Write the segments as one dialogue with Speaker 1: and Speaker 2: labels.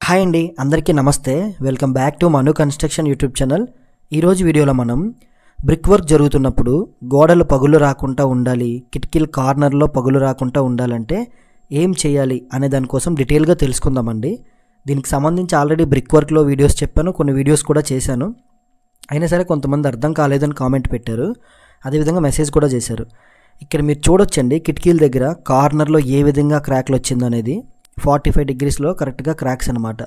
Speaker 1: Hi అండి, అందరికీ నమస్తే. Welcome back to Manu construction YouTube channel. ఈరోజు వీడియోలో మనం బ్రిక్ వర్క్ జరుగుతున్నప్పుడు గోడలు పగులు రాకుండా ఉండాలి, కిటికీల కార్నర్లో పగులు రాకుండా ఉండాలంటే ఏం చేయాలి అనే దానికోసం డీటెయిల్గా తెలుసుకుందామండి. దీనికి సంబంధించి ఆల్రెడీ బ్రిక్ వర్క్లో వీడియోస్ చెప్పాను, కొన్ని వీడియోస్ కూడా చేశాను. అయినా సరే కొంతమంది అర్థం కాలేదని కామెంట్ పెట్టారు, అదేవిధంగా మెసేజ్ కూడా చేశారు. ఇక్కడ మీరు చూడొచ్చండి, కిటికీల దగ్గర కార్నర్లో ఏ విధంగా క్రాక్లు వచ్చిందనేది 45 డిగ్రీస్లో కరెక్ట్గా క్రాక్స్ అనమాట.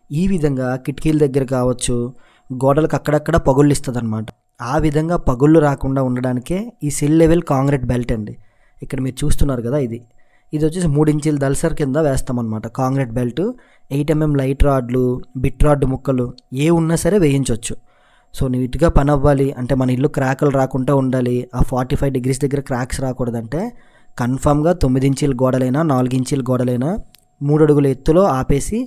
Speaker 1: ఈ విధంగా కిటికీల దగ్గర కావచ్చు, గోడలకు అక్కడక్కడ పగుళ్ళు ఇస్తుంది అనమాట. ఆ విధంగా పగుళ్ళు రాకుండా ఉండడానికే ఈ సిల్ లెవెల్ కాంక్రీట్ బెల్ట్ అండి. ఇక్కడ మీరు చూస్తున్నారు కదా, ఇది వచ్చేసి 3 ఇంచుల దల్సర్ కింద వేస్తామన్నమాట. కాంక్రీట్ బెల్ట్ 8 mm లైట్ రాడ్లు, బిట్ రాడ్ ముక్కలు ఏ ఉన్నా సరే వేయించవచ్చు. సో నీట్గా పని అవ్వాలి అంటే, మన ఇల్లు క్రాకులు రాకుండా ఉండాలి, ఆ 45 డిగ్రీస్ దగ్గర క్రాక్స్ రాకూడదంటే కన్ఫామ్గా 9 ఇంచుల గోడలైనా 4 ఇంచుల గోడలైనా 3 అడుగుల ఎత్తులో ఆపేసి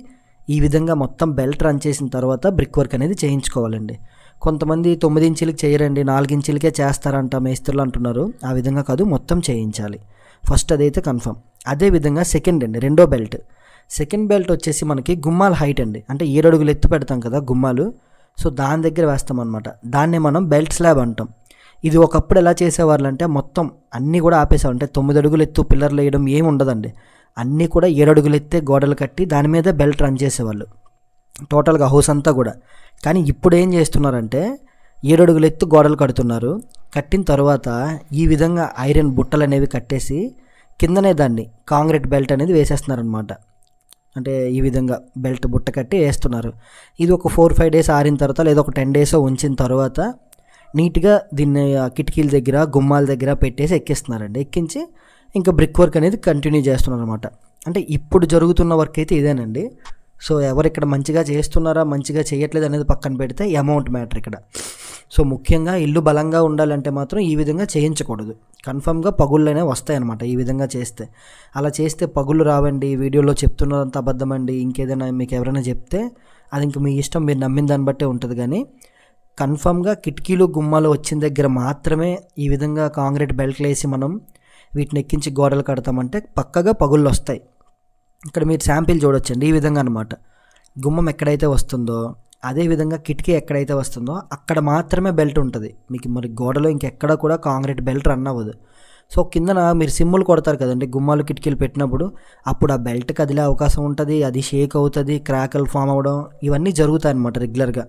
Speaker 1: ఈ విధంగా మొత్తం బెల్ట్ రన్ చేసిన తర్వాత బ్రిక్ వర్క్ అనేది చేయించుకోవాలండి. కొంతమంది 9 ఇంచులకి చేయరండి, 4 ఇంచులకే చేస్తారంట మేస్త్రులు అంటున్నారు. ఆ విధంగా కాదు, మొత్తం చేయించాలి ఫస్ట్, అదైతే కన్ఫర్మ్. అదేవిధంగా రెండో బెల్ట్. సెకండ్ బెల్ట్ వచ్చేసి మనకి గుమ్మాల హైట్ అండి, అంటే 7 అడుగులు ఎత్తు పెడతాం కదా గుమ్మాలు, సో దాని దగ్గర వేస్తామన్నమాట. దాన్నే మనం బెల్ట్ స్లాబ్ అంటాం. ఇది ఒకప్పుడు ఎలా చేసేవాళ్ళు అంటే, మొత్తం అన్నీ కూడా ఆపేసేవాళ్ళు. అంటే 9 అడుగులు ఎత్తు పిల్లర్లు వేయడం ఏమి ఉండదండి, అన్నీ కూడా 7 అడుగులు ఎత్తే గోడలు కట్టి దాని మీద బెల్ట్ రన్ చేసేవాళ్ళు టోటల్గా హౌస్ అంతా కూడా. కానీ ఇప్పుడు ఏం చేస్తున్నారంటే 7 అడుగులు ఎత్తు గోడలు కడుతున్నారు. కట్టిన తర్వాత ఈ విధంగా ఐరన్ బుట్టలు అనేవి కట్టేసి కిందనే దాన్ని కాంక్రీట్ బెల్ట్ అనేది వేసేస్తున్నారనమాట. అంటే ఈ విధంగా బెల్ట్ బుట్ట కట్టి వేస్తున్నారు. ఇది ఒక 4-5 డేస్ ఆరిన తర్వాత, లేదా ఒక 10 డేస్ ఉంచిన తర్వాత నీట్గా దీన్ని కిటికీల దగ్గర గుమ్మాల దగ్గర పెట్టేసి ఎక్కిస్తున్నారండి. ఎక్కించి ఇంకా బ్రిక్ వర్క్ అనేది కంటిన్యూ చేస్తున్నారు అనమాట. అంటే ఇప్పుడు జరుగుతున్న వర్క్ అయితే ఇదేనండి. సో ఎవరు ఇక్కడ మంచిగా చేస్తున్నారా మంచిగా చేయట్లేదు అనేది పక్కన పెడితే అమౌంట్ మ్యాటర్ ఇక్కడ. సో ముఖ్యంగా ఇల్లు బలంగా ఉండాలంటే మాత్రం ఈ విధంగా చేయించకూడదు. కన్ఫర్మ్గా పగుళ్ళు అనేవి వస్తాయన్నమాట ఈ విధంగా చేస్తే. అలా చేస్తే పగుళ్ళు రావండి, వీడియోలో చెప్తున్నదంత అబద్ధమండి, ఇంకేదైనా మీకు ఎవరైనా చెప్తే అది ఇంక మీ ఇష్టం, మీరు నమ్మిన దాన్ని బట్టే ఉంటుంది. కానీ కన్ఫర్మ్గా కిటికీలు గుమ్మాలు వచ్చిన దగ్గర మాత్రమే ఈ విధంగా కాంక్రీట్ బెల్ట్లు వేసి మనం వీటిని ఎక్కించి గోడలు కడతామంటే పక్కగా పగుళ్ళు వస్తాయి. ఇక్కడ మీరు శాంపిల్ చూడొచ్చండి, ఈ విధంగా అనమాట. గుమ్మం ఎక్కడైతే వస్తుందో అదేవిధంగా కిటికీ ఎక్కడైతే వస్తుందో అక్కడ మాత్రమే బెల్ట్ ఉంటుంది మీకు. మరి గోడలో ఇంకెక్కడ కూడా కాంక్రీట్ బెల్ట్ రన్ అవ్వదు. సో కిందన మీరు సిమ్ములు కొడతారు కదండి గుమ్మాలు కిటికీలు పెట్టినప్పుడు, అప్పుడు ఆ బెల్ట్ కదిలే అవకాశం ఉంటుంది, అది షేక్ అవుతుంది, క్రాకల్ ఫామ్ అవ్వడం ఇవన్నీ జరుగుతాయి అన్నమాట రెగ్యులర్గా.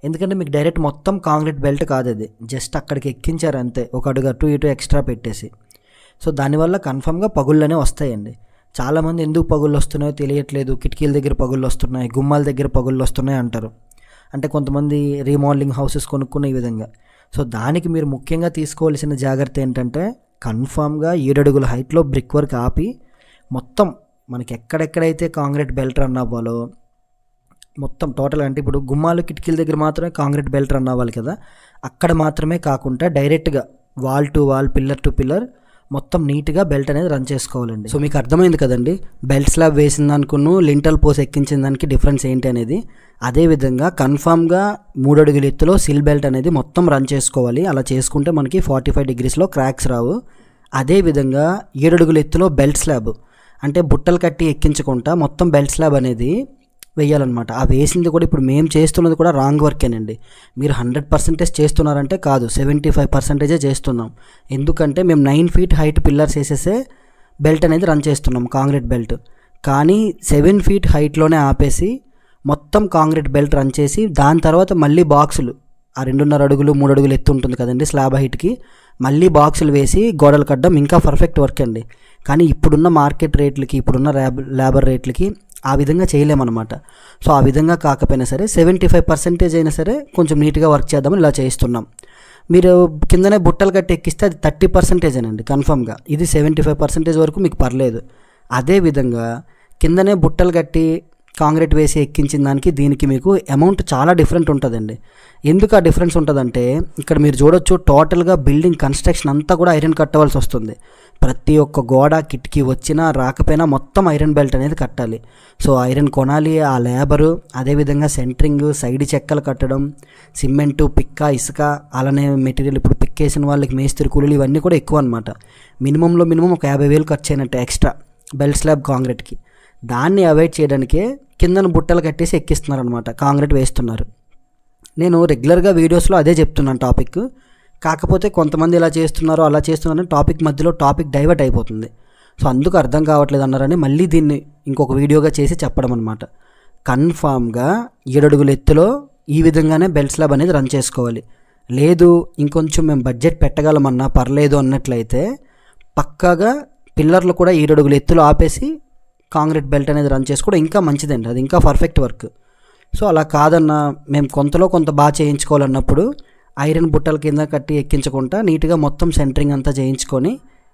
Speaker 1: ఎందుకంటే మీకు డైరెక్ట్ మొత్తం కాంక్రీట్ బెల్ట్ కాదు, అది జస్ట్ అక్కడికి ఎక్కించారు అంతే, ఒక అడుగు అటు ఇటు ఎక్స్ట్రా పెట్టేసి. సో దానివల్ల కన్ఫర్మ్గా పగుళ్ళనే వస్తాయండి. చాలామంది ఎందుకు పగుళ్ళు వస్తున్నాయో తెలియట్లేదు, కిటికీల దగ్గర పగుళ్ళు వస్తున్నాయి, గుమ్మాల దగ్గర పగుళ్ళు వస్తున్నాయి అంటారు. అంటే కొంతమంది రీమోడలింగ్ హౌసెస్ కొనుక్కున్న ఈ విధంగా. సో దానికి మీరు ముఖ్యంగా తీసుకోవాల్సిన జాగ్రత్త ఏంటంటే, కన్ఫామ్గా 7 అడుగుల హైట్లో బ్రిక్ వర్క్ ఆపి మొత్తం మనకి ఎక్కడెక్కడైతే కాంక్రీట్ బెల్ట్ రన్ అవ్వాలో మొత్తం టోటల్, అంటే ఇప్పుడు గుమ్మాలు కిటికీల దగ్గర మాత్రమే కాంక్రీట్ బెల్ట్ రన్ అవ్వాలి కదా, అక్కడ మాత్రమే కాకుండా డైరెక్ట్గా wall to wall, pillar to pillar మొత్తం నీట్గా బెల్ట్ అనేది రన్ చేసుకోవాలండి. సో మీకు అర్థమైంది కదండి, బెల్ట్ స్లాబ్ వేసిన దానికును లింటల్ పోసి ఎక్కించిన దానికి డిఫరెన్స్ ఏంటి అనేది. అదేవిధంగా కన్ఫామ్గా 3 అడుగుల ఎత్తులో సిల్ బెల్ట్ అనేది మొత్తం రన్ చేసుకోవాలి. అలా చేసుకుంటే మనకి 45 డిగ్రీస్లో క్రాక్స్ రావు. అదేవిధంగా 7 అడుగుల ఎత్తులో బెల్ట్ స్లాబ్ అంటే బుట్టలు కట్టి ఎక్కించకుండా మొత్తం బెల్ట్ స్లాబ్ అనేది వేయాలన్నమాట. ఆ వేసింది కూడా ఇప్పుడు మేము చేస్తున్నది కూడా రాంగ్ వర్కేనండి. మీరు 100% చేస్తున్నారంటే కాదు, 75% చేస్తున్నాం. ఎందుకంటే మేము 9 feet హైట్ పిల్లర్స్ వేసేసే బెల్ట్ అనేది రన్ చేస్తున్నాం కాంక్రీట్ బెల్ట్. కానీ 7 feet హైట్లోనే ఆపేసి మొత్తం కాంక్రీట్ బెల్ట్ రన్ చేసి దాని తర్వాత మళ్ళీ బాక్సులు, ఆ 2.5 అడుగులు 3 అడుగులు ఎత్తు ఉంటుంది కదండి స్లాబ్ హైట్కి, మళ్ళీ బాక్సులు వేసి గోడలు కట్టడం ఇంకా పర్ఫెక్ట్ వర్క్ అండి. కానీ ఇప్పుడున్న మార్కెట్ రేట్లకి, ఇప్పుడున్న లేబర్ రేట్లకి ఆ విధంగా చేయలేమన్నమాట. సో ఆ విధంగా కాకపోయినా సరే 75% అయినా సరే కొంచెం నీట్గా వర్క్ చేద్దామని ఇలా చేస్తున్నాం. మీరు కిందనే బుట్టలు కట్టి ఎక్కిస్తే అది 30% అండి కన్ఫర్మ్గా. ఇది 75% వరకు మీకు పర్లేదు. అదేవిధంగా కిందనే బుట్టలు కట్టి కాంక్రీట్ వేసి ఎక్కించిన దానికి దీనికి మీకు అమౌంట్ చాలా డిఫరెంట్ ఉంటుందండి. ఎందుకు ఆ డిఫరెన్స్ ఉంటుందంటే, ఇక్కడ మీరు చూడొచ్చు టోటల్గా బిల్డింగ్ కన్స్ట్రక్షన్ అంతా కూడా ఐరన్ కట్టవలసి వస్తుంది. ప్రతి ఒక్క గోడ కిటికీ వచ్చినా రాకపోయినా మొత్తం ఐరన్ బెల్ట్ అనేది కట్టాలి. సో ఐరన్ కొనాలి, ఆ లేబరు, అదేవిధంగా సెంటరింగ్, సైడ్ చెక్కలు కట్టడం, సిమెంటు, పిక్క, ఇసుక, అలానే మెటీరియల్, ఇప్పుడు పిక్కేసిన వాళ్ళకి మేస్త్రి కూలీలు ఇవన్నీ కూడా ఎక్కువ అనమాట. మినిమంలో మినిమం ఒక 50,000 ఖర్చు అయినట్టు ఎక్స్ట్రా బెల్ట్ స్లాబ్ కాంక్రీట్కి. దాన్ని అవాయిడ్ చేయడానికే కిందన బుట్టలు కట్టేసి ఎక్కిస్తున్నారు అనమాట, కాంక్రీట్ వేస్తున్నారు. నేను రెగ్యులర్గా వీడియోస్లో అదే చెప్తున్నాను టాపిక్. కాకపోతే కొంతమంది ఇలా చేస్తున్నారు అలా చేస్తున్నారని టాపిక్ మధ్యలో టాపిక్ డైవర్ట్ అయిపోతుంది. సో అందుకు అర్థం కావట్లేదు అన్నారని మళ్ళీ దీన్ని ఇంకొక వీడియోగా చేసి చెప్పడం అనమాట. కన్ఫామ్గా 7 అడుగుల ఎత్తులో ఈ విధంగానే బెల్ట్ స్లాబ్ అనేది రన్ చేసుకోవాలి. లేదు ఇంకొంచెం మేము బడ్జెట్ పెట్టగలమన్నా పర్లేదు అన్నట్లయితే పక్కాగా పిల్లర్లు కూడా 7 అడుగుల ఎత్తులో ఆపేసి కాంక్రీట్ బెల్ట్ అనేది రన్ చేసుకోవడం ఇంకా మంచిదండి, అది ఇంకా పర్ఫెక్ట్ వర్క్. సో అలా కాదన్నా మేము కొంతలో కొంత బాగా చేయించుకోవాలన్నప్పుడు ఐరన్ బుట్టల కింద కట్టి ఎక్కించకుండా నీట్గా మొత్తం సెంటరింగ్ అంతా చేయించుకొని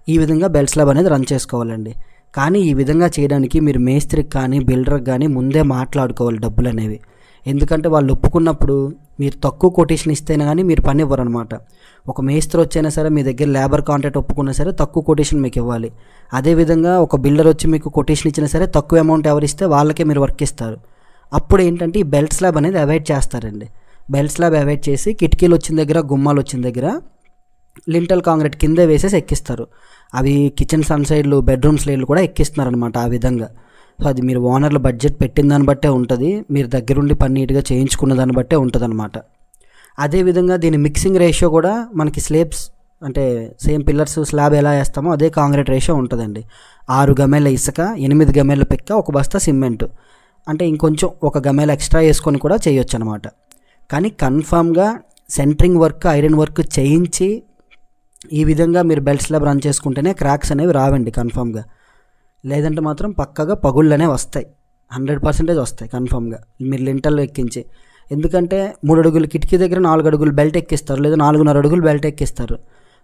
Speaker 1: ఈ విధంగా బెల్ట్ స్లాబ్ అనేది రన్ చేసుకోవాలండి. కానీ ఈ విధంగా చేయడానికి మీరు మేస్త్రికి కానీ బిల్డర్కి కానీ ముందే మాట్లాడుకోవాలి డబ్బులు అనేవి. ఎందుకంటే వాళ్ళు ఒప్పుకున్నప్పుడు మీరు తక్కువ కొటేషన్ ఇస్తేనే కానీ మీరు పని ఇవ్వరు అనమాట. ఒక మేస్త్రి వచ్చైనా సరే మీ దగ్గర లేబర్ కాంట్రాక్ట్ ఒప్పుకున్నా సరే తక్కువ కొటేషన్ మీకు ఇవ్వాలి. అదేవిధంగా ఒక బిల్డర్ వచ్చి మీకు కొటేషన్ ఇచ్చినా సరే తక్కువ అమౌంట్ ఎవరిస్తే వాళ్ళకే మీరు వర్క్ ఇస్తారు. అప్పుడు ఏంటంటే ఈ బెల్ట్ స్లాబ్ అనేది అవాయిడ్ చేస్తారండి. బెల్ట్ స్లాబ్ అవాయిడ్ చేసి కిటికీలు వచ్చిన దగ్గర గుమ్మాలు వచ్చిన దగ్గర లింటల్ కాంక్రీట్ కిందే వేసేసి ఎక్కిస్తారు. అవి కిచెన్ సన్ సైడ్లు బెడ్రూమ్ స్లైడ్లు కూడా ఎక్కిస్తున్నారు అనమాట ఆ విధంగా. సో అది మీరు ఓనర్లు బడ్జెట్ పెట్టిన దాన్ని బట్టే ఉంటుంది, మీరు దగ్గరుండి పని నీట్గా చేయించుకున్న దాన్ని బట్టే ఉంటుంది అనమాట. అదేవిధంగా దీని మిక్సింగ్ రేషియో కూడా మనకి స్లేబ్స్ అంటే సేమ్ పిల్లర్స్ స్లాబ్ ఎలా వేస్తామో అదే కాంక్రీట్ రేషియో ఉంటుందండి. 6 గమేల ఇసుక, 8 గమేల పెక్క, 1 బస్తా సిమెంట్, అంటే ఇంకొంచెం 1 గమేల ఎక్స్ట్రా వేసుకొని కూడా చేయొచ్చు అనమాట. కానీ కన్ఫామ్గా సెంటరింగ్ వర్క్ ఐరన్ వర్క్ చేయించి ఈ విధంగా మీరు బెల్ట్ స్లాబ్ రన్ చేసుకుంటేనే క్రాక్స్ అనేవి రావండి కన్ఫామ్గా. లేదంటే మాత్రం పక్కగా పగుళ్ళు అనేవి వస్తాయి, 100% వస్తాయి కన్ఫామ్గా మీరు లింటల్లో ఎక్కించి. ఎందుకంటే 3 అడుగులు కిటికీ దగ్గర 4 అడుగులు బెల్ట్ ఎక్కిస్తారు, లేదా 4.5 అడుగులు బెల్ట్ ఎక్కిస్తారు.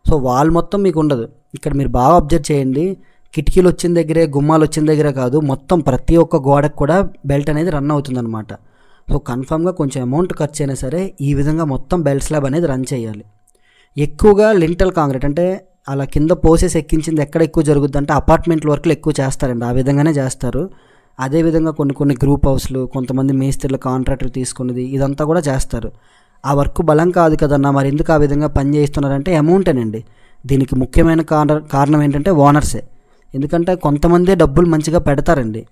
Speaker 1: సో వాల్ మొత్తం మీకు ఉండదు. ఇక్కడ మీరు బాగా అబ్జర్వ్ చేయండి, కిటికీలు వచ్చిన దగ్గరే గుమ్మాలు వచ్చిన దగ్గర కాదు, మొత్తం ప్రతి ఒక్క గోడకు కూడా బెల్ట్ అనేది రన్ అవుతుందన్నమాట. సో కన్ఫామ్గా కొంచెం అమౌంట్ ఖర్చు అయినా సరే ఈ విధంగా మొత్తం బెల్ట్ స్లాబ్ అనేది రన్ చేయాలి. ఎక్కువగా లింటల్ కాంక్రీట్ అంటే అలా కింద పోసేసి ఎక్కించింది ఎక్కడ ఎక్కువ జరుగుద్ది అంటే అపార్ట్మెంట్ వర్క్లు ఎక్కువ చేస్తారండి, ఆ విధంగానే చేస్తారు. అదేవిధంగా కొన్ని గ్రూప్ హౌస్లు, కొంతమంది మేస్త్రీలు కాంట్రాక్టులు తీసుకునేది ఇదంతా కూడా చేస్తారు. ఆ వర్క్ బలం కాదు కదన్నా మరి ఎందుకు ఆ విధంగా పని చేస్తున్నారంటే అమౌంటేనండి. దీనికి ముఖ్యమైన కారణం ఏంటంటే ఓనర్సే. ఎందుకంటే కొంతమందే డబ్బులు మంచిగా పెడతారండి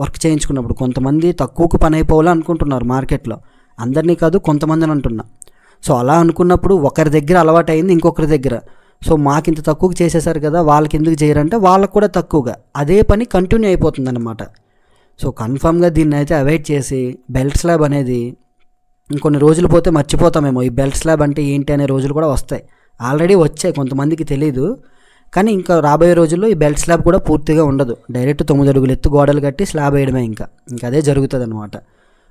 Speaker 1: వర్క్ చేయించుకున్నప్పుడు, కొంతమంది తక్కువకు పని అయిపోవాలని అనుకుంటున్నారు మార్కెట్లో, అందరినీ కాదు కొంతమందిని అంటున్నా. సో అలా అనుకున్నప్పుడు ఒకరి దగ్గర అలవాటు అయింది ఇంకొకరి దగ్గర, సో మాకు ఇంత తక్కువకి చేసేసారు కదా వాళ్ళకి ఎందుకు చేయరంటే వాళ్ళకు కూడా తక్కువగా అదే పని కంటిన్యూ అయిపోతుంది అన్నమాట. సో కన్ఫామ్గా దీన్ని అయితే అవాయిడ్ చేసి బెల్ట్ స్లాబ్ అనేది ఇంకొన్ని రోజులు పోతే మర్చిపోతామేమో ఈ బెల్ట్ స్లాబ్ అంటే ఏంటి అనే రోజులు కూడా వస్తాయి. ఆల్రెడీ వచ్చాయి, కొంతమందికి తెలీదు. కానీ ఇంకా రాబోయే రోజుల్లో ఈ బెల్ట్ స్లాబ్ కూడా పూర్తిగా ఉండదు, డైరెక్ట్ 9 అడుగులు ఎత్తు గోడలు కట్టి స్లాబ్ వేయడమే, ఇంకా అదే జరుగుతుంది అనమాట.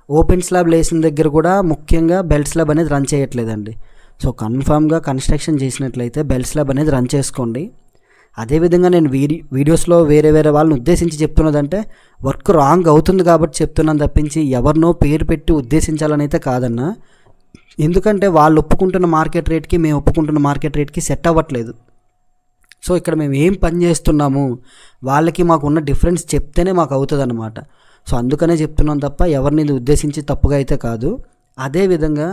Speaker 1: ఓపెన్ స్లాబ్ లేసిన దగ్గర కూడా ముఖ్యంగా బెల్ట్ స్లాబ్ అనేది రన్ చేయట్లేదండి. సో కన్ఫామ్గా కన్స్ట్రక్షన్ చేసినట్లయితే బెల్ట్ స్లాబ్ అనేది రన్ చేసుకోండి. అదేవిధంగా నేను వీడియోస్లో వేరే వాళ్ళని ఉద్దేశించి చెప్తున్నదంటే వర్క్ రాంగ్ అవుతుంది కాబట్టి చెప్తున్నాను తప్పించి ఎవరినో పేరు పెట్టి ఉద్దేశించాలని అయితే కాదన్నా. ఎందుకంటే వాళ్ళు ఒప్పుకుంటున్న మార్కెట్ రేట్కి మేము ఒప్పుకుంటున్న మార్కెట్ రేట్కి సెట్ అవ్వట్లేదు. సో ఇక్కడ మేము ఏం పని చేస్తున్నాము వాళ్ళకి మాకు ఉన్న డిఫరెన్స్ చెప్తేనే మాకు అవుతుంది అన్నమాట. సో అందుకనే చెప్తున్నాం తప్ప ఎవరిని ఉద్దేశించి తప్పుగా అయితే కాదు. అదేవిధంగా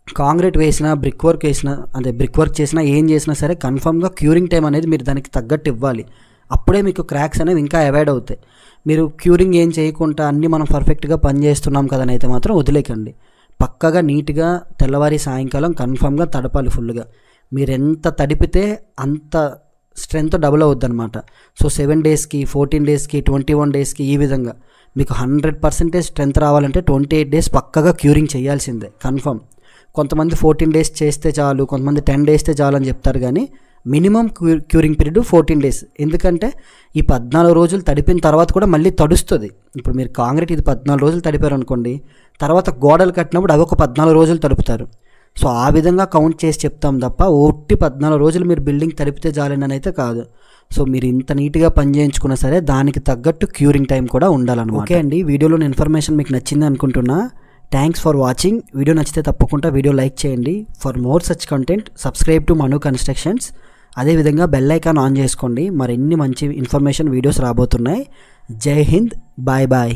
Speaker 1: కాంక్రీట్ వేసినా బ్రిక్ వర్క్ వేసినా అంటే బ్రిక్ వర్క్ చేసినా ఏం చేసినా సరే కన్ఫామ్గా క్యూరింగ్ టైం అనేది మీరు దానికి తగ్గట్టు ఇవ్వాలి. అప్పుడే మీకు క్రాక్స్ అనేవి ఇంకా అవాయిడ్ అవుతాయి. మీరు క్యూరింగ్ ఏం చేయకుండా అన్నీ మనం పర్ఫెక్ట్గా పని చేస్తున్నాం కదని అయితే మాత్రం వదిలేకండి. పక్కగా నీట్గా తెల్లవారి సాయంకాలం కన్ఫామ్గా తడపాలి ఫుల్గా. మీరు ఎంత తడిపితే అంత స్ట్రెంత్ డబుల్ అవుద్ది అనమాట. సో 7 డేస్కి 14 డేస్కి 21 డేస్కి ఈ విధంగా మీకు 100% స్ట్రెంత్ రావాలంటే 28 డేస్ పక్కగా క్యూరింగ్ చేయాల్సిందే కన్ఫామ్. కొంతమంది 14 డేస్ చేస్తే చాలు, కొంతమంది 10 డేస్తే చాలు అని చెప్తారు, కానీ మినిమం క్యూరింగ్ పీరియడ్ 14 డేస్. ఎందుకంటే ఈ 14 రోజులు తడిపిన తర్వాత కూడా మళ్ళీ తడుస్తుంది. ఇప్పుడు మీరు కాంక్రీట్ ఇది 14 రోజులు తడిపారు అనుకోండి, తర్వాత గోడలు కట్టినప్పుడు అవి ఒక 14 రోజులు తడుపుతారు. సో ఆ విధంగా కౌంట్ చేసి చెప్తాం తప్ప ఒట్టి 14 రోజులు మీరు బిల్డింగ్ తడిపితే చాలని అయితే కాదు. సో మీరు ఇంత నీట్గా పని చేయించుకున్నా సరే దానికి తగ్గట్టు క్యూరింగ్ టైం కూడా ఉండాలన్నమాట. ఓకే అండి, వీడియోలోని ఇన్ఫర్మేషన్ మీకు నచ్చింది అనుకుంటున్నా. Thanks for watching. వీడియో నచ్చితే తప్పకుండా వీడియో లైక్ చేయండి. For more such content subscribe to Manu constructions. అదేవిధంగా బెల్ ఐకాన్ ఆన్ చేసుకోండి, మరిన్ని మంచి ఇన్ఫర్మేషన్ వీడియోస్ రాబోతున్నాయి. జై హింద్, బాయ్ బాయ్.